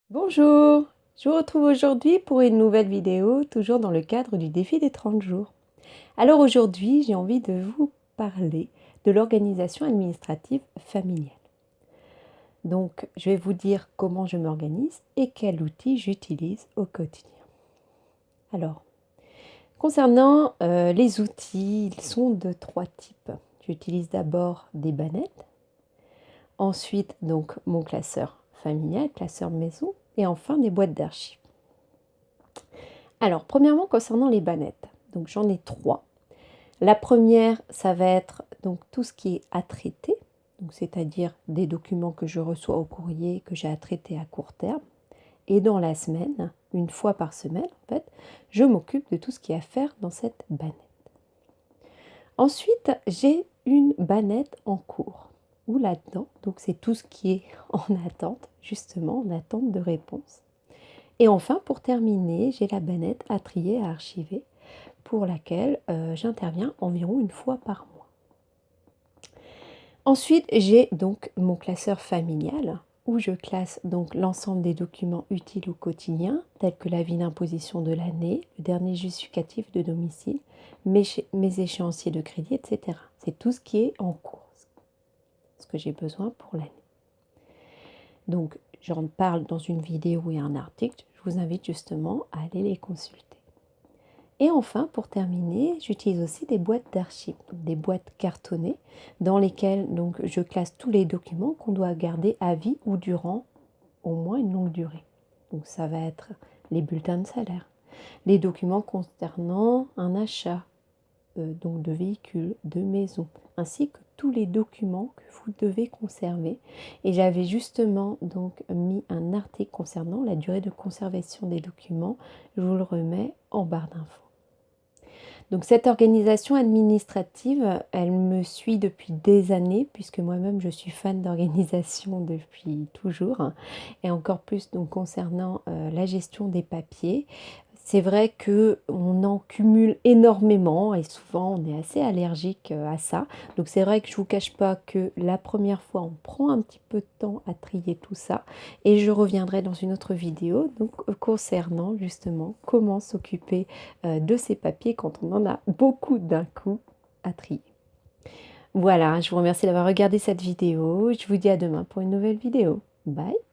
Bonjour, je vous retrouve aujourd'hui pour une nouvelle vidéo, toujours dans le cadre du défi des 30 jours. Alors aujourd'hui, j'ai envie de vous parler de l'organisation administrative familiale. Donc, je vais vous dire comment je m'organise et quel outil j'utilise au quotidien. Alors, concernant les outils, ils sont de trois types. J'utilise d'abord des bannettes, ensuite donc mon classeur familial, classeur maison, et enfin des boîtes d'archives. Alors, premièrement, concernant les bannettes, donc j'en ai trois. La première, ça va être donc tout ce qui est à traiter, donc c'est-à-dire des documents que je reçois au courrier, que j'ai à traiter à court terme. Et dans la semaine, une fois par semaine, en fait, je m'occupe de tout ce qui est à faire dans cette bannette. Ensuite, j'ai une bannette en cours, où là-dedans, donc c'est tout ce qui est en attente, justement, en attente de réponse. Et enfin, pour terminer, j'ai la bannette à trier, à archiver, pour laquelle j'interviens environ une fois par mois. Ensuite, j'ai donc mon classeur familial, où je classe donc l'ensemble des documents utiles au quotidien, tels que l'avis d'imposition de l'année, le dernier justificatif de domicile, mes échéanciers de crédit, etc. C'est tout ce qui est en cours, ce que j'ai besoin pour l'année. Donc, j'en parle dans une vidéo et un article. Je vous invite justement à aller les consulter. Et enfin, pour terminer, j'utilise aussi des boîtes d'archives, des boîtes cartonnées dans lesquelles donc, je classe tous les documents qu'on doit garder à vie ou durant au moins une longue durée. Donc ça va être les bulletins de salaire, les documents concernant un achat donc de véhicules, de maisons, ainsi que tous les documents que vous devez conserver. Et j'avais justement donc mis un article concernant la durée de conservation des documents. Je vous le remets en barre d'infos. Donc cette organisation administrative, elle me suit depuis des années, puisque moi-même je suis fan d'organisation depuis toujours, et encore plus donc concernant la gestion des papiers. C'est vrai qu'on en cumule énormément et souvent on est assez allergique à ça. Donc c'est vrai que je ne vous cache pas que la première fois on prend un petit peu de temps à trier tout ça et je reviendrai dans une autre vidéo donc, concernant justement comment s'occuper de ces papiers quand on en a beaucoup d'un coup à trier. Voilà, je vous remercie d'avoir regardé cette vidéo. Je vous dis à demain pour une nouvelle vidéo. Bye!